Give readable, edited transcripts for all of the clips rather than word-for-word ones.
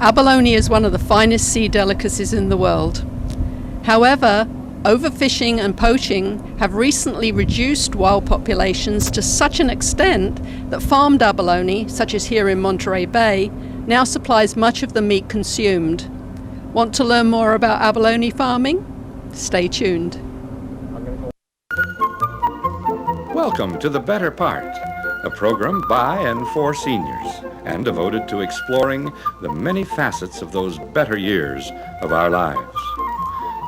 Abalone is one of the finest sea delicacies in the world. However, overfishing and poaching have recently reduced wild populations to such an extent that farmed abalone, such as here in Monterey Bay, now supplies much of the meat consumed. Want to learn more about abalone farming? Stay tuned. Welcome to The Better Part, a program by and for seniors and devoted to exploring the many facets of those better years of our lives.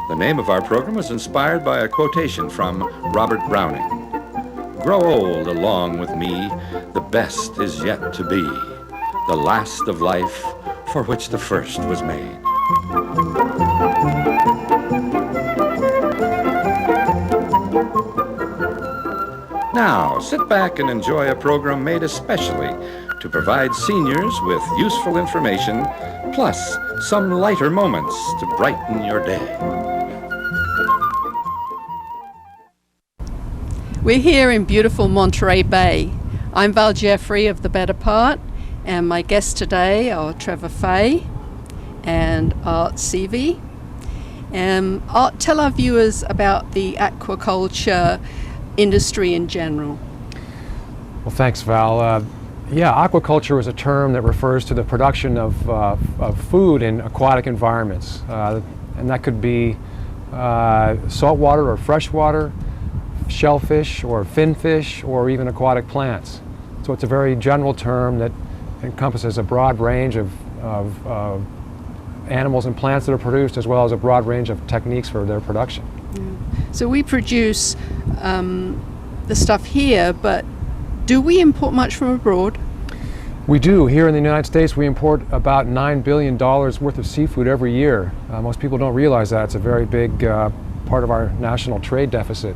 The name of our program was inspired by a quotation from Robert Browning. "Grow old along with me, the best is yet to be, the last of life for which the first was made." Now, sit back and enjoy a program made especially to provide seniors with useful information, plus some lighter moments to brighten your day. We're here in beautiful Monterey Bay. I'm Val Jeffrey of The Better Part, and my guests today are Trevor Fay and Art Seavey. Art, tell our viewers about the aquaculture industry in general. Well, thanks, Val. Aquaculture is a term that refers to the production of food in aquatic environments, and that could be saltwater or freshwater, shellfish or finfish, or even aquatic plants. So it's a very general term that encompasses a broad range of animals and plants that are produced, as well as a broad range of techniques for their production. Yeah. So we produce the stuff here, but do we import much from abroad? We do. Here in the United States, we import about $9 billion worth of seafood every year. Most people don't realize that. It's a very big part of our national trade deficit.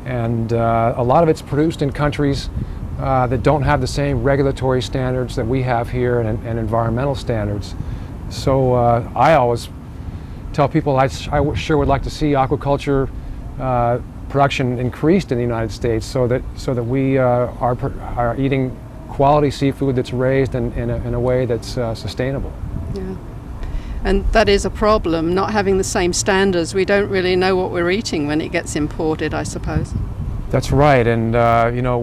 And a lot of it's produced in countries that don't have the same regulatory standards that we have here and environmental standards. So I always tell people I sure would like to see aquaculture production increased in the United States so that we are eating quality seafood that's raised in a way that's sustainable. Yeah. And that is a problem, not having the same standards. We don't really know what we're eating when it gets imported, I suppose. That's right, and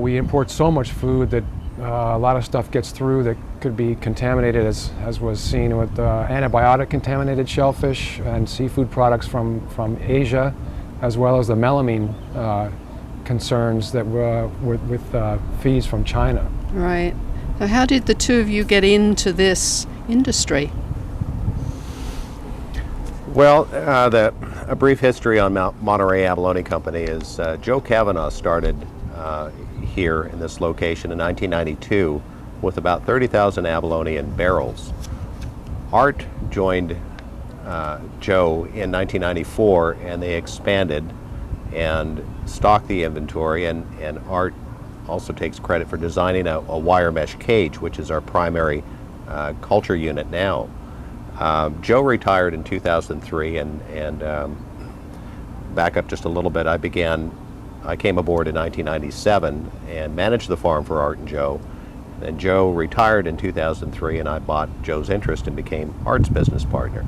we import so much food that a lot of stuff gets through that could be contaminated, as was seen with antibiotic-contaminated shellfish and seafood products from Asia, as well as the melamine concerns that were with feeds from China. Right. So how did the two of you get into this industry? Well, a brief history on Monterey Abalone Company is Joe Kavanaugh started here in this location in 1992 with about 30,000 abalone in barrels. Art joined Joe in 1994, and they expanded and stocked the inventory, and Art also takes credit for designing a wire mesh cage, which is our primary culture unit now. Joe retired in 2003, and back up just a little bit, I came aboard in 1997 and managed the farm for Art and Joe. Then Joe retired in 2003, and I bought Joe's interest and became Art's business partner.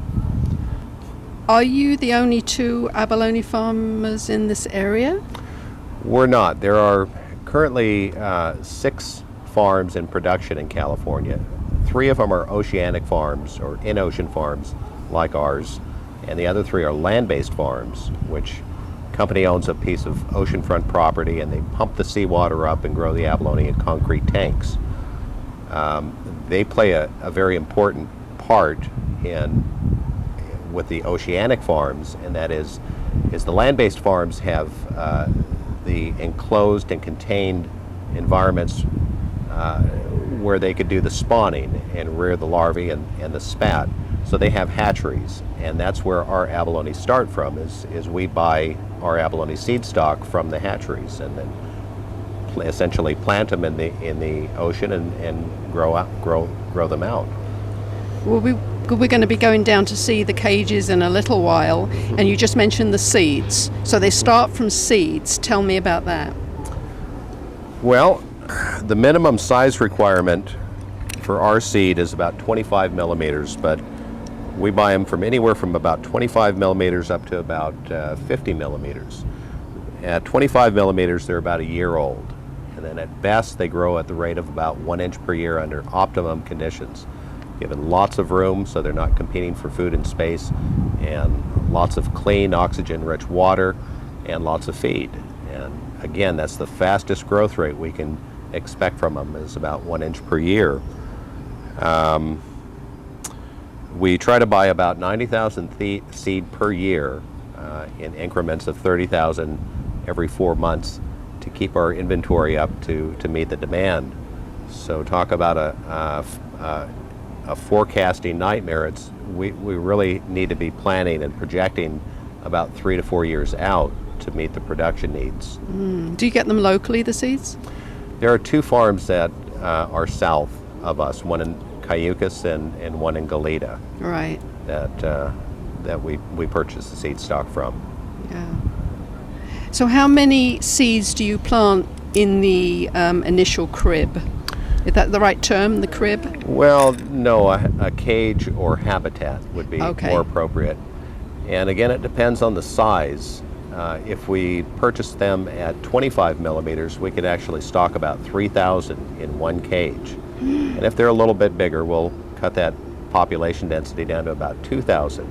Are you the only two abalone farmers in this area? We're not. There are currently 6 farms in production in California. 3 of them are oceanic farms, or in-ocean farms like ours, and the other 3 are land-based farms, which company owns a piece of oceanfront property, and they pump the seawater up and grow the abalone in concrete tanks. They play a very important part with the oceanic farms, and that is the land-based farms have the enclosed and contained environments where they could do the spawning and rear the larvae and the spat. So they have hatcheries, and that's where our abalone start from, is we buy our abalone seed stock from the hatcheries and then essentially plant them in the ocean and grow them out. Well, we're going to be going down to see the cages in a little while, and you just mentioned the seeds. So they start from seeds. Tell me about that. Well, the minimum size requirement for our seed is about 25 millimeters, but we buy them from anywhere from about 25 millimeters up to about 50 millimeters. At 25 millimeters, they're about a year old. And then at best, they grow at the rate of about 1 inch per year under optimum conditions, given lots of room so they're not competing for food and space, and lots of clean, oxygen-rich water, and lots of feed. And again, that's the fastest growth rate we can expect from them, is about 1 inch per year. We try to buy about 90,000 seed per year in increments of 30,000 every 4 months to keep our inventory up to meet the demand. So talk about a forecasting nightmare. We really need to be planning and projecting about 3 to 4 years out to meet the production needs. Do you get them locally, the seeds? There are 2 farms that are south of us, one in Cayucas and one in Goleta, Right. that we purchase the seed stock from. Yeah. So how many seeds do you plant in the initial crib? Is that the right term, the crib? Well, no, a cage or habitat would be Okay. more appropriate. And again, it depends on the size. If we purchase them at 25 millimeters, we could actually stock about 3,000 in one cage. And if they're a little bit bigger, we'll cut that population density down to about 2,000.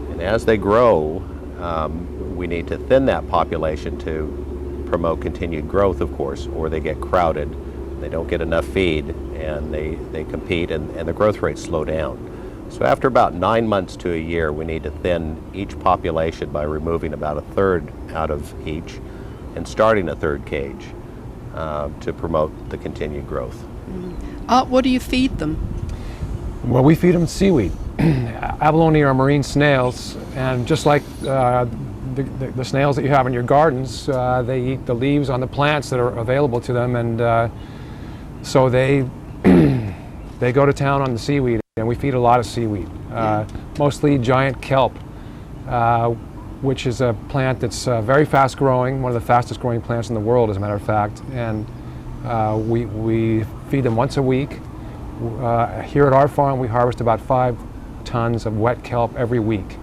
And as they grow, we need to thin that population to promote continued growth, of course, or they get crowded, they don't get enough feed, and they compete, and the growth rates slow down. So after about 9 months to a year, we need to thin each population by removing about a third out of each and starting a third cage to promote the continued growth. What do you feed them? Well, we feed them seaweed. Abalone are marine snails, and just like the snails that you have in your gardens, they eat the leaves on the plants that are available to them, and so they they go to town on the seaweed, and we feed a lot of seaweed, mostly giant kelp, which is a plant that's very fast growing, one of the fastest growing plants in the world, as a matter of fact, and we feed them once a week. Here at our farm, we harvest about 5 tons of wet kelp every week.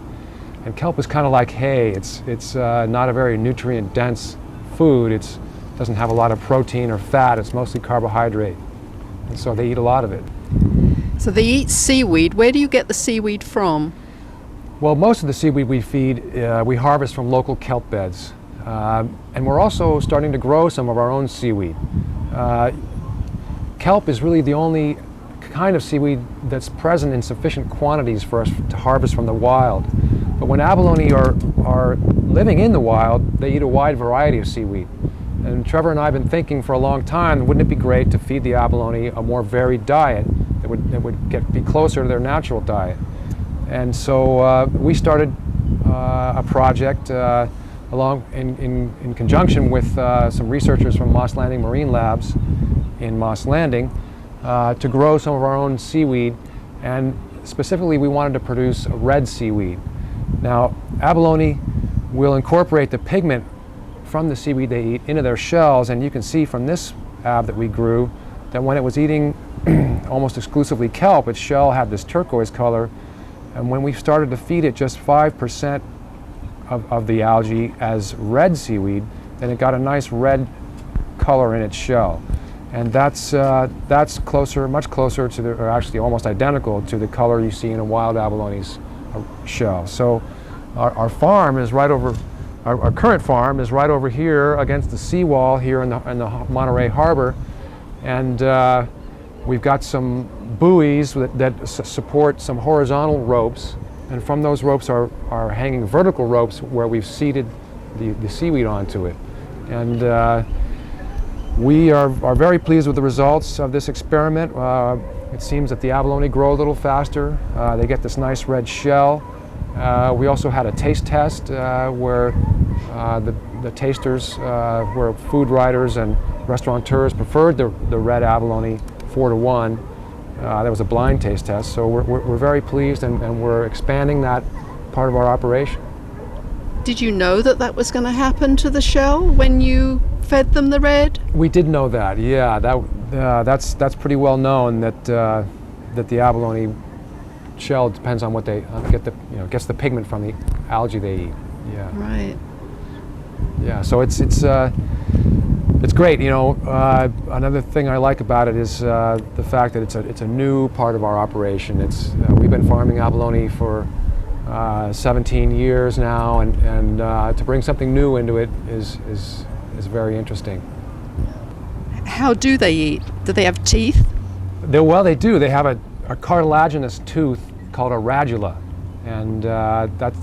And kelp is kind of like hay. It's not a very nutrient-dense food. It doesn't have a lot of protein or fat. It's mostly carbohydrate. And so they eat a lot of it. So they eat seaweed. Where do you get the seaweed from? Well, most of the seaweed we feed, we harvest from local kelp beds. And we're also starting to grow some of our own seaweed. Kelp is really the only kind of seaweed that's present in sufficient quantities for us to harvest from the wild. But when abalone are living in the wild, they eat a wide variety of seaweed. And Trevor and I have been thinking for a long time, wouldn't it be great to feed the abalone a more varied diet that would be closer to their natural diet? And so we started a project in conjunction with some researchers from Moss Landing Marine Labs in Moss Landing to grow some of our own seaweed, and specifically we wanted to produce a red seaweed. Now, abalone will incorporate the pigment from the seaweed they eat into their shells, and you can see from this ab that we grew that when it was eating almost exclusively kelp, its shell had this turquoise color, and when we started to feed it just 5% of the algae as red seaweed, then it got a nice red color in its shell. And that's much closer to or actually almost identical to the color you see in a wild abalone's shell. So our farm is right over, our current farm is right over here against the seawall here in the Monterey Harbor, and we've got some buoys that support some horizontal ropes, and from those ropes are hanging vertical ropes where we've seeded the seaweed onto it. And we are very pleased with the results of this experiment. It seems that the abalone grow a little faster. They get this nice red shell. We also had a taste test where the tasters, where food writers and restaurateurs preferred the red abalone 4-to-1. That was a blind taste test, so we're very pleased, and we're expanding that part of our operation. Did you know that was going to happen to the shell when you fed them the red? We did know that, yeah. That's pretty well known that that the abalone shell depends on what they gets the pigment from the algae they eat. Yeah. Right. Yeah. So it's great. Another thing I like about it is the fact that it's a new part of our operation. We've been farming abalone for 17 years now, and to bring something new into it is very interesting. How do they eat? Do they have teeth? They do. They have a cartilaginous tooth called a radula, and that's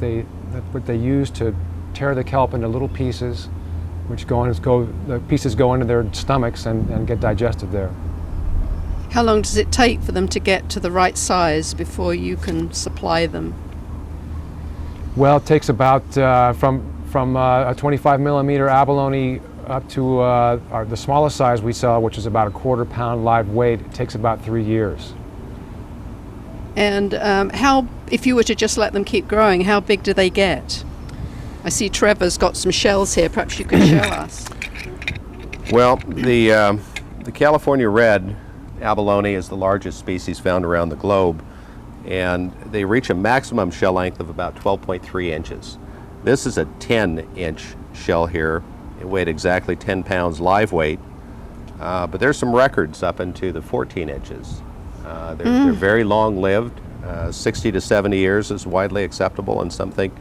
what they use to tear the kelp into little pieces, which the pieces go into their stomachs and get digested there. How long does it take for them to get to the right size before you can supply them? Well, it takes about from a 25 millimeter abalone up to the smallest size we sell, which is about a quarter pound live weight. It takes about 3 years. And if you were to just let them keep growing, how big do they get? I see Trevor's got some shells here. Perhaps you could show us. Well, the California red abalone is the largest species found around the globe, and they reach a maximum shell length of about 12.3 inches. This is a 10-inch shell here. It weighed exactly 10 pounds live weight, but there's some records up into the 14 inches. They're very long-lived. 60 to 70 years is widely acceptable, and something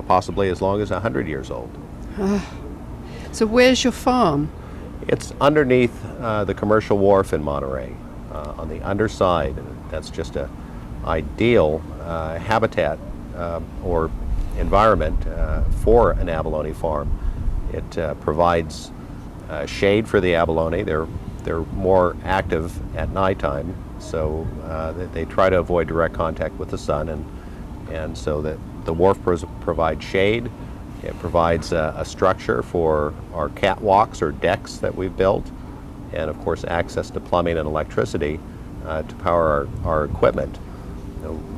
possibly as long as 100 years old. So where's your farm? It's underneath the commercial wharf in Monterey, on the underside. That's just an ideal habitat or environment for an abalone farm. It provides shade for the abalone. They're more active at nighttime, so they try to avoid direct contact with the sun, and so that the wharf provides shade. It provides a structure for our catwalks or decks that we've built, and of course access to plumbing and electricity to power our equipment.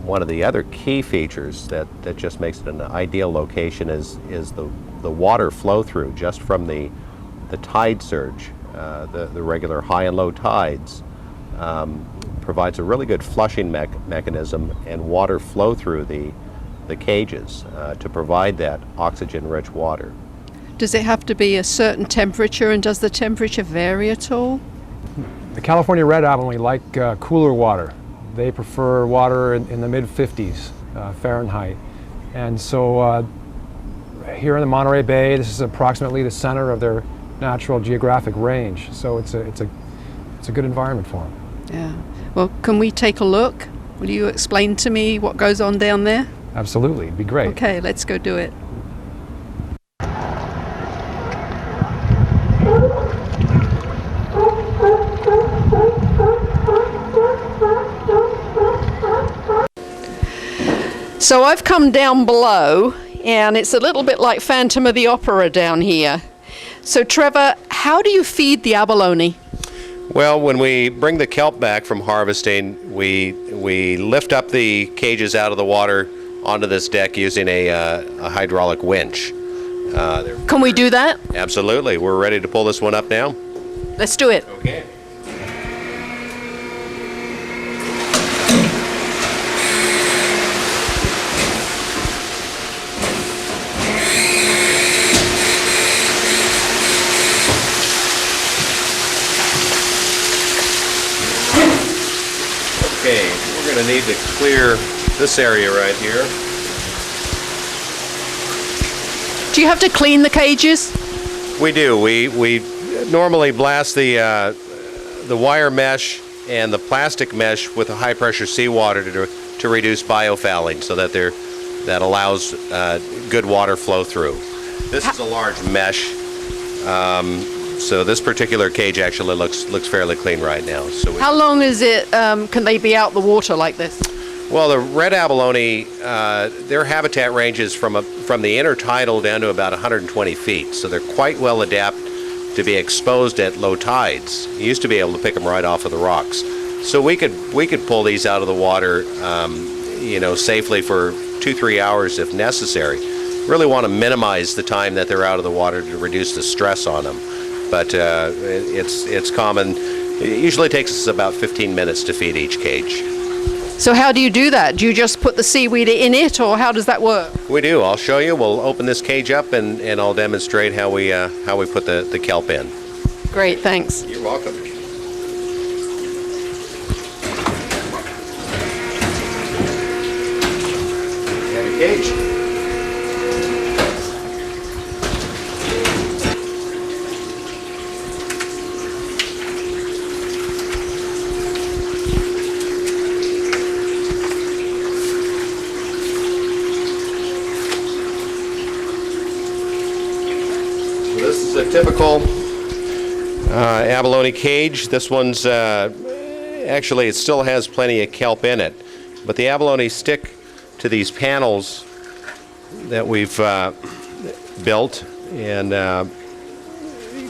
One of the other key features that just makes it an ideal location is the water flow through just from the tide surge. The regular high and low tides provides a really good flushing mechanism and water flow through the cages to provide that oxygen-rich water. Does it have to be a certain temperature, and does the temperature vary at all? The California red abalone like cooler water. They prefer water in the mid-50s Fahrenheit. And so here in the Monterey Bay, this is approximately the center of their natural geographic range. So it's a good environment for them. Yeah. Well, can we take a look? Will you explain to me what goes on down there? Absolutely, it'd be great. Okay, let's go do it. So I've come down below, and it's a little bit like Phantom of the Opera down here. So Trevor, how do you feed the abalone? Well, when we bring the kelp back from harvesting, we lift up the cages out of the water onto this deck using a hydraulic winch. Can we do that? Absolutely. We're ready to pull this one up now. Let's do it. Okay. Okay, we're going to need to clear this area right here. Do you have to clean the cages? We do. We normally blast the wire mesh and the plastic mesh with a high pressure seawater to reduce biofouling, so that that allows good water flow through. This is a large mesh. So this particular cage actually looks fairly clean right now. So how long is it? Can they be out the water like this? Well, the red abalone, their habitat ranges from the intertidal down to about 120 feet. So they're quite well adapted to be exposed at low tides. You used to be able to pick them right off of the rocks. So we could pull these out of the water, safely for 2-3 hours if necessary. Really want to minimize the time that they're out of the water to reduce the stress on them. but it's common. It usually takes us about 15 minutes to feed each cage. So how do you do that? Do you just put the seaweed in it, or how does that work? We do. I'll show you. We'll open this cage up and I'll demonstrate how we put the kelp in. Great, thanks. You're welcome. Have your cage. This is a typical abalone cage. This one's actually, it still has plenty of kelp in it, but the abalone stick to these panels that we've built and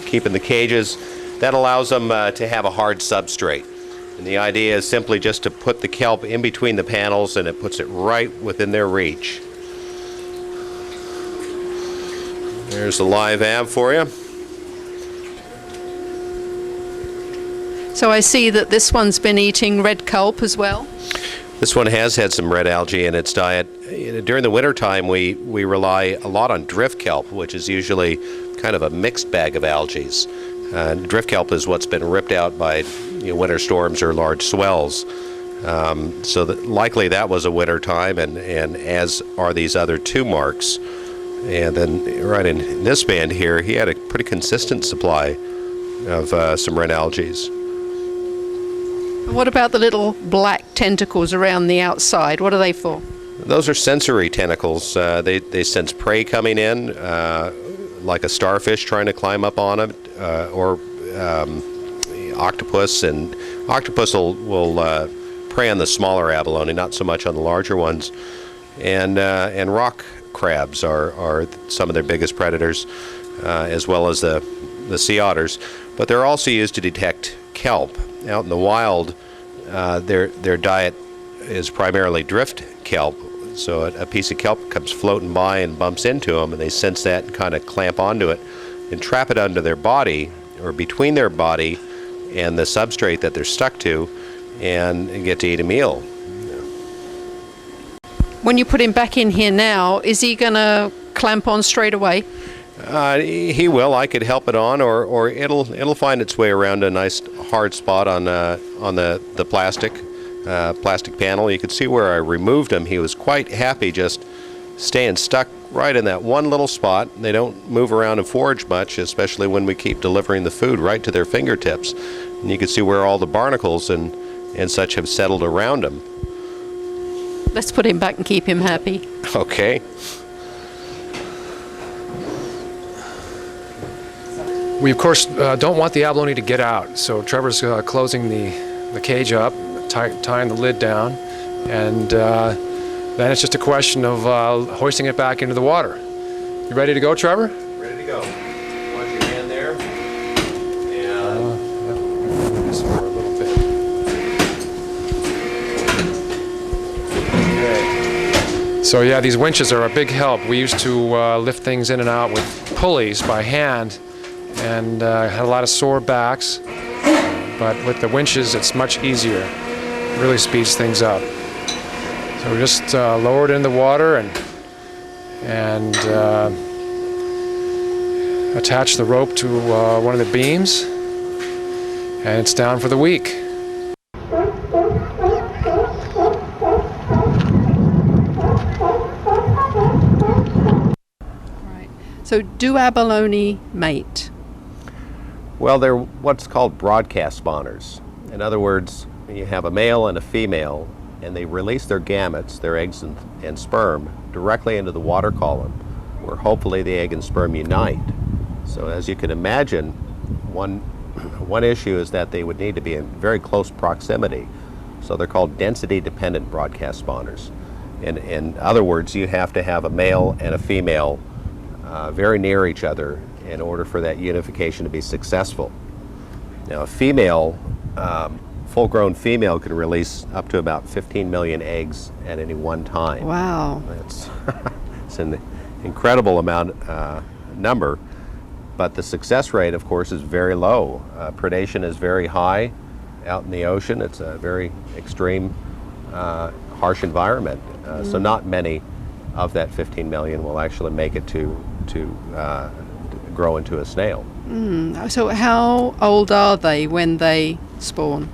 keep in the cages. That allows them to have a hard substrate. And the idea is simply just to put the kelp in between the panels, and it puts it right within their reach. There's a live ab for you. So I see that this one's been eating red kelp as well. This one has had some red algae in its diet. During the wintertime, we rely a lot on drift kelp, which is usually kind of a mixed bag of algae. Drift kelp is what's been ripped out by winter storms or large swells. So likely that was a winter time, and as are these other two marks. And then right in this band here, he had a pretty consistent supply of some red algae. What about the little black tentacles around the outside? What are they for? Those are sensory tentacles. They sense prey coming in, like a starfish trying to climb up on it, or octopus. And octopus will prey on the smaller abalone, not so much on the larger ones. And rock crabs are some of their biggest predators, as well as the sea otters. But they're also used to detect kelp. Out in the wild, their diet is primarily drift kelp. So a piece of kelp comes floating by and bumps into them, and they sense that and kind of clamp onto it and trap it under their body or between their body and the substrate that they're stuck to, and get to eat a meal. When you put him back in here now, is he going to clamp on straight away? He will. I could help it on, or it'll find its way around a nice hard spot on the plastic panel. You could see where I removed him. He was quite happy just staying stuck right in that one little spot. They don't move around and forage much, especially when we keep delivering the food right to their fingertips. And you can see where all the barnacles and such have settled around him. Let's put him back and keep him happy. Okay. We, of course, don't want the abalone to get out, so Trevor's closing the cage up, tying the lid down, and then it's just a question of hoisting it back into the water. You ready to go, Trevor? Ready to go. Watch your hand there. Yeah. This for a little bit. Okay. So yeah, these winches are a big help. We used to lift things in and out with pulleys by hand, and had a lot of sore backs, but with the winches it's much easier. It really speeds things up. So we just lower it in the water and attach the rope to one of the beams, and it's down for the week. Right. So do abalone mate? Well, they're what's called broadcast spawners. In other words, you have a male and a female, and they release their gametes, their eggs and sperm, directly into the water column, where hopefully the egg and sperm unite. So as you can imagine, one issue is that they would need to be in very close proximity. So they're called density-dependent broadcast spawners. In other words, you have to have a male and a female very near each other in order for that unification to be successful. Now, a female, full-grown female can release up to about 15 million eggs at any one time. Wow. It's an incredible number, but the success rate, of course, is very low. Predation is very high out in the ocean. It's a very extreme, harsh environment. So not many of that 15 million will actually make it to grow into a snail. So how old are they when they spawn?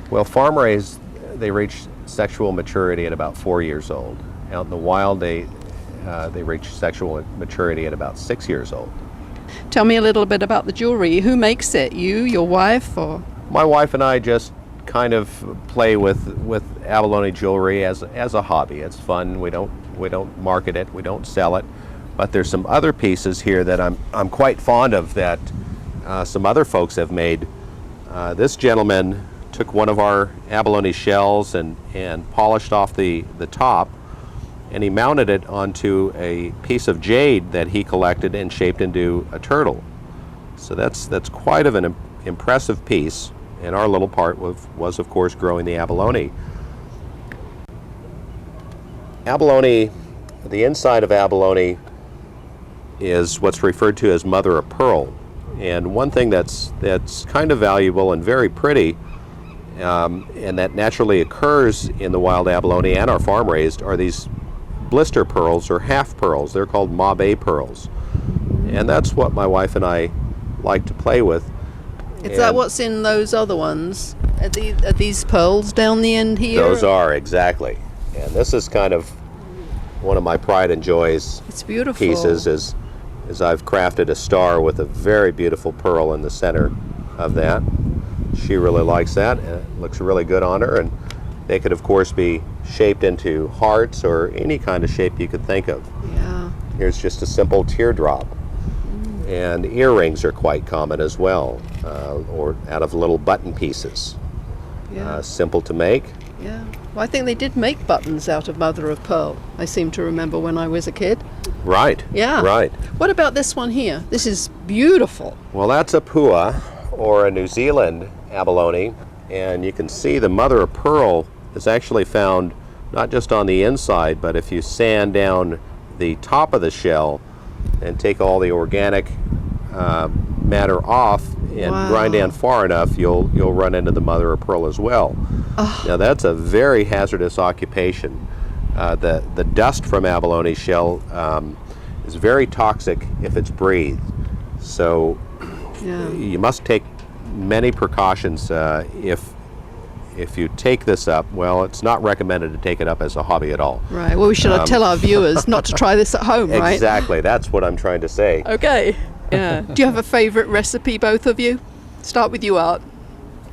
Well, farm raised, they reach sexual maturity at about 4 years old. Out in the wild, they reach sexual maturity at about 6 years old. Tell me a little bit about the jewelry. Who makes it? You, your wife, or? My wife and I just kind of play with abalone jewelry as a hobby. It's fun. We don't market it. We don't sell it. But there's some other pieces here that I'm quite fond of that some other folks have made. This gentleman took one of our abalone shells and polished off the top, and he mounted it onto a piece of jade that he collected and shaped into a turtle. So that's quite of an impressive piece, and our little part was of course growing the abalone. Abalone, the inside of abalone is what's referred to as mother of pearl, and one thing that's kind of valuable and very pretty, and that naturally occurs in the wild abalone and our farm raised, are these blister pearls or half pearls. They're called Monterey Bay pearls, and that's what my wife and I like to play with. Is that what's in those other ones? Are these pearls down the end here? Those are, exactly. And this is kind of one of my pride and joys. It's beautiful. Pieces is I've crafted a star with a very beautiful pearl in the center of that. She really likes that, and it looks really good on her. And they could, of course, be shaped into hearts or any kind of shape you could think of. Yeah. Here's just a simple teardrop. And earrings are quite common as well, or out of little button pieces. Yeah. Simple to make. Yeah. Well, I think they did make buttons out of mother of pearl. I seem to remember when I was a kid. Right. Yeah. Right. What about this one here? This is beautiful. Well, that's a pua, or a New Zealand abalone, and you can see the mother of pearl is actually found not just on the inside, but if you sand down the top of the shell and take all the organic matter off and grind down far enough, you'll run into the mother of pearl as well. Now that's a very hazardous occupation. The dust from abalone shell is very toxic if it's breathed. So you must take many precautions if you take this up. Well, it's not recommended to take it up as a hobby at all. Right. Well, we should tell our viewers not to try this at home, right? Exactly. That's what I'm trying to say. Okay. Yeah. Do you have a favorite recipe, both of you? Start with you, Art.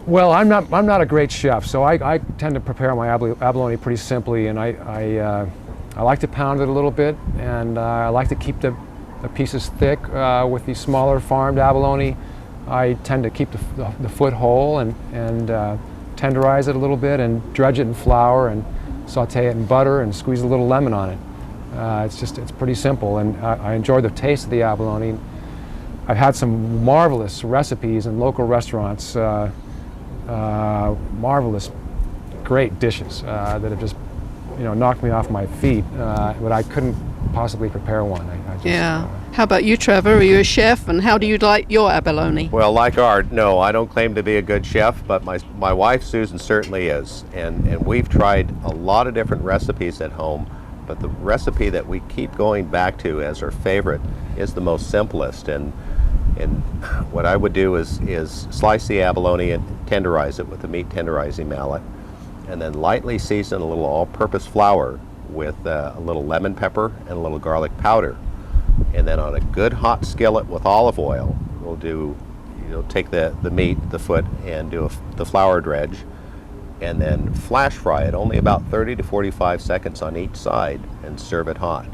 Well, I'm not a great chef, so I tend to prepare my abalone pretty simply, and I like to pound it a little bit, and I like to keep the pieces thick. With the smaller farmed abalone, I tend to keep the foot whole and tenderize it a little bit and dredge it in flour and saute it in butter and squeeze a little lemon on it. It's pretty simple, and I enjoy the taste of the abalone. I've had some marvelous recipes in local restaurants, marvelous, great dishes that have just, knocked me off my feet, but I couldn't possibly prepare one. How about you, Trevor? Are you a chef, and how do you like your abalone? Well, like Art, no, I don't claim to be a good chef, but my wife Susan certainly is, and we've tried a lot of different recipes at home, but the recipe that we keep going back to as our favorite is the most simplest. And what I would do is slice the abalone and tenderize it with a meat tenderizing mallet, and then lightly season a little all-purpose flour with a little lemon pepper and a little garlic powder. And then on a good hot skillet with olive oil, we'll take the meat, the foot, and do the flour dredge, and then flash fry it only about 30 to 45 seconds on each side and serve it hot.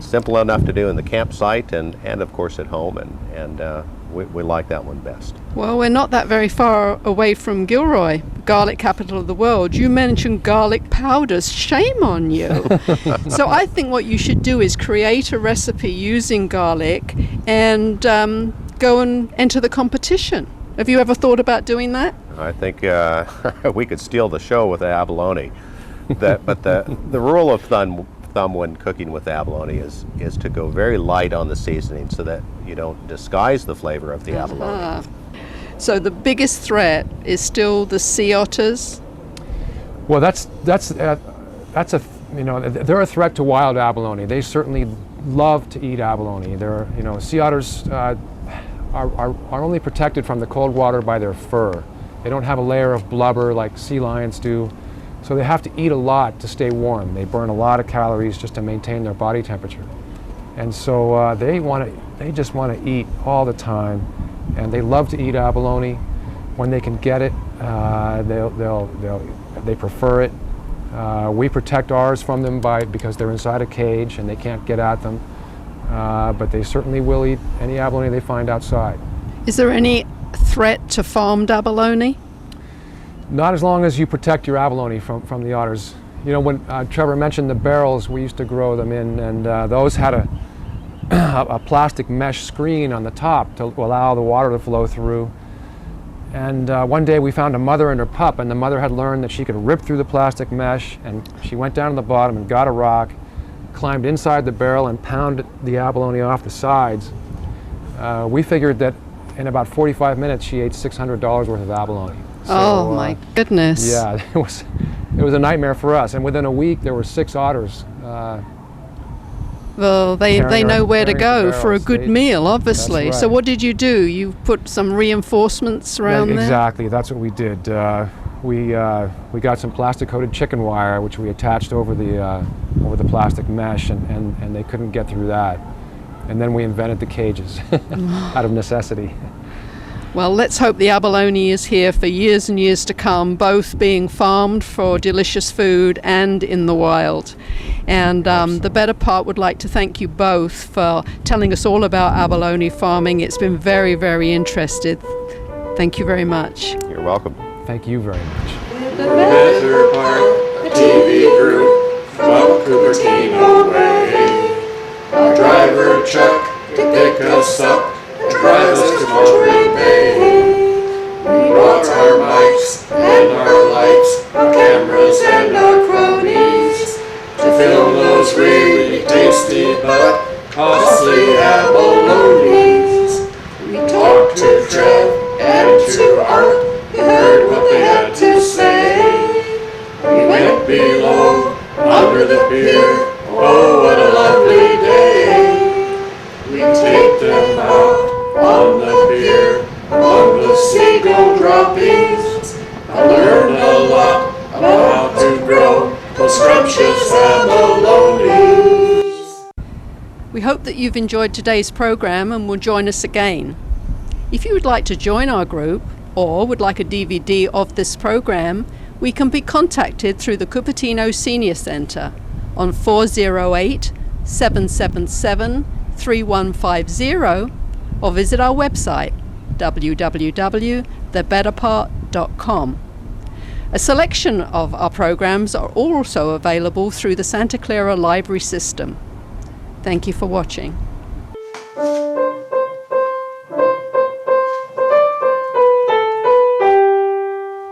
Simple enough to do in the campsite and of course at home, and we like that one best. Well, we're not that very far away from Gilroy, garlic capital of the world. You mentioned garlic powders. Shame on you. So I think what you should do is create a recipe using garlic and go and enter the competition. Have you ever thought about doing that? I think we could steal the show with the abalone. But the rule of thumb thumb when cooking with abalone is to go very light on the seasoning so that you don't disguise the flavor of the abalone. So the biggest threat is still the sea otters. Well, that's a they're a threat to wild abalone. They certainly love to eat abalone. Sea otters are only protected from the cold water by their fur. They don't have a layer of blubber like sea lions do, so they have to eat a lot to stay warm. They burn a lot of calories just to maintain their body temperature, and so they just want to eat all the time, and they love to eat abalone. When they can get it, they prefer it. We protect ours from them because they're inside a cage and they can't get at them. But they certainly will eat any abalone they find outside. Is there any threat to farmed abalone? Not as long as you protect your abalone from the otters. When Trevor mentioned the barrels we used to grow them in, and those had a plastic mesh screen on the top to allow the water to flow through. And one day we found a mother and her pup, and the mother had learned that she could rip through the plastic mesh, and she went down to the bottom and got a rock, climbed inside the barrel and pounded the abalone off the sides. We figured that in about 45 minutes she ate $600 worth of abalone. So, my goodness. Yeah, it was a nightmare for us. And within a week there were 6 otters. Well, they know where to go for a good meal, obviously. That's right. So what did you do? You put some reinforcements around there? Exactly, that's what we did. We got some plastic-coated chicken wire, which we attached over the plastic mesh, and they couldn't get through that. And then we invented the cages out of necessity. Well, let's hope the abalone is here for years and years to come, both being farmed for delicious food and in the wild. And the Better Part would like to thank you both for telling us all about abalone farming. It's been very, very interesting. Thank you very much. You're welcome. Thank you very much. The Better Part, a TV group from Cupertino Way. Our driver Chuck to pick us up and drive us to Monterey Bay. We brought our mics and our lights, our cameras and our cronies to film those really tasty but costly abalones. We talked to Trev and to Art, we heard what they had to say. We went below, under the pier, oh what a lovely day. We take them out on the pier, among the seagull droppings. I learned a lot about how to grow those scrumptious abalones. We hope that you've enjoyed today's program and will join us again. If you would like to join our group or would like a DVD of this program, we can be contacted through the Cupertino Senior Center on 408-777-3150 or visit our website www.thebetterpart.com. A selection of our programs are also available through the Santa Clara Library System. Thank you for watching.